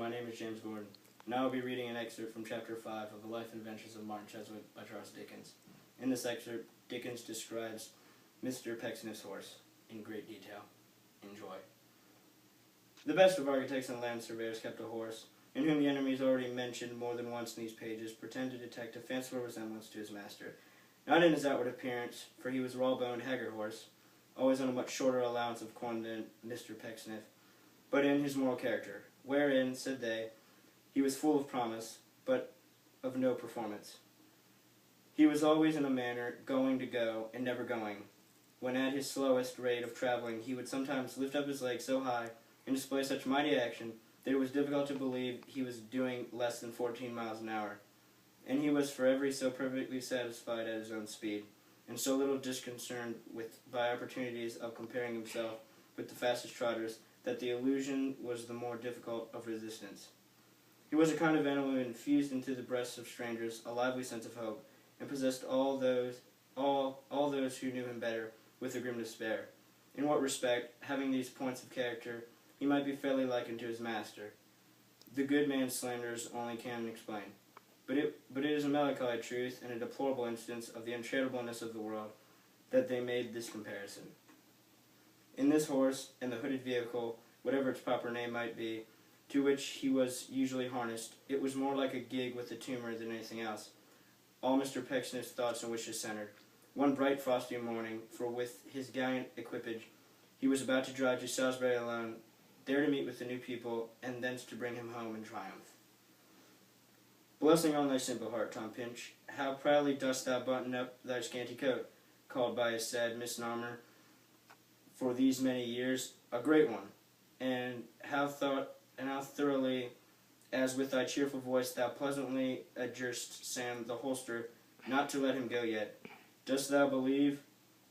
my name is James Gordon. Now I'll be reading an excerpt from Chapter 5 of The Life and Adventures of Martin Chuzzlewit by Charles Dickens. In this excerpt, Dickens describes Mr. Pecksniff's horse in great detail. Enjoy. The best of architects and land surveyors kept a horse, in whom the enemies already mentioned more than once in these pages pretend to detect a fanciful resemblance to his master. Not in his outward appearance, for he was a raw-boned, haggard horse, always on a much shorter allowance of corn than Mr. Pecksniff, but in his moral character, wherein, said they, he was full of promise, but of no performance. He was always in a manner going to go, and never going. When at his slowest rate of travelling, he would sometimes lift up his legs so high, and display such mighty action, that it was difficult to believe he was doing less than 14 miles an hour. And he was for every so perfectly satisfied at his own speed, and so little disconcerted by opportunities of comparing himself with the fastest trotters, that the illusion was the more difficult of resistance. He was a kind of animal who infused into the breasts of strangers a lively sense of hope, and possessed all those who knew him better with a grim despair. In what respect, having these points of character, he might be fairly likened to his master, the good man's slanders only can explain. But it is a melancholy truth and a deplorable instance of the uncharitableness of the world that they made this comparison. In this horse and the hooded vehicle, whatever its proper name might be, to which he was usually harnessed, it was more like a gig with a tumour than anything else. All Mr. Pecksniff's thoughts and wishes centred. One bright frosty morning, for with his gallant equipage he was about to drive to Salisbury alone, there to meet with the new people, and thence to bring him home in triumph. Blessing on thy simple heart, Tom Pinch, how proudly dost thou button up thy scanty coat, called by a sad misnomer for these many years a great one, and how thoroughly, as with thy cheerful voice thou pleasantly adjurest Sam the holster not to let him go yet. Dost thou believe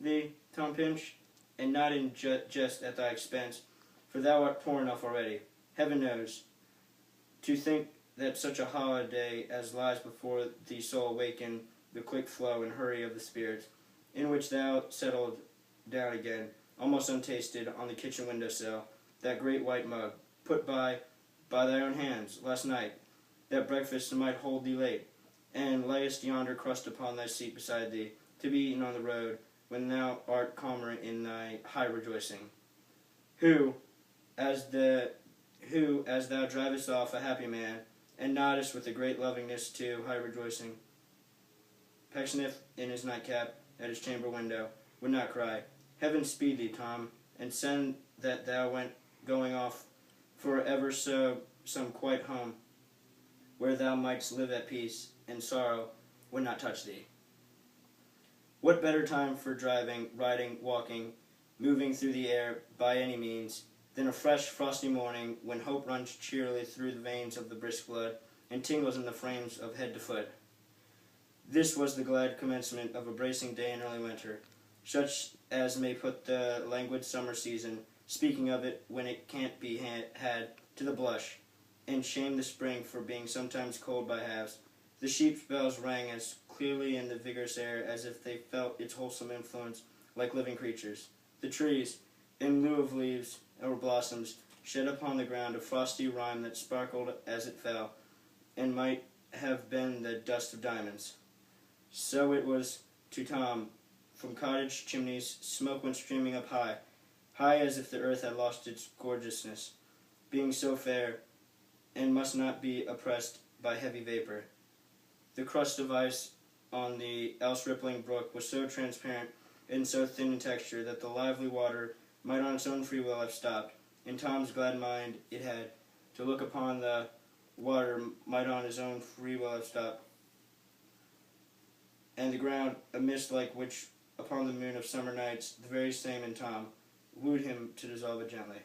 thee, Tom Pinch, and not in jest at thy expense, for thou art poor enough already, heaven knows. To think that such a holiday as lies before thee so awaken the quick flow and hurry of the spirits, in which thou settled down again, almost untasted, on the kitchen window-sill, that great white mug, put by thy own hands, last night, that breakfast might hold thee late, and layest yonder crust upon thy seat beside thee, to be eaten on the road, when thou art calmer in thy high rejoicing. Who, as thou drivest off a happy man, and noddest with a great lovingness to high rejoicing, Pecksniff, in his nightcap, at his chamber window, would not cry, Heaven speed thee, Tom, and send that thou went going off for ever so some quiet home, where thou mightst live at peace, and sorrow would not touch thee. What better time for driving, riding, walking, moving through the air by any means, than a fresh, frosty morning, when hope runs cheerily through the veins of the brisk blood, and tingles in the frames of head to foot? This was the glad commencement of a bracing day in early winter, such as may put the languid summer season, speaking of it when it can't be had, to the blush, and shame the spring for being sometimes cold by halves. The sheep's bells rang as clearly in the vigorous air as if they felt its wholesome influence like living creatures. The trees, in lieu of leaves or blossoms, shed upon the ground a frosty rime that sparkled as it fell, and might have been the dust of diamonds. So it was to Tom. From cottage chimneys smoke went streaming up high, high as if the earth had lost its gorgeousness, being so fair, and must not be oppressed by heavy vapor. The crust of ice on the else rippling brook was so transparent and so thin in texture that the lively water might on its own free will have stopped. In Tom's glad mind it had, to look upon the water might on his own free will have stopped, and the ground, a mist like which upon the moon of summer nights, the very same in Tom, wooed him to dissolve it gently.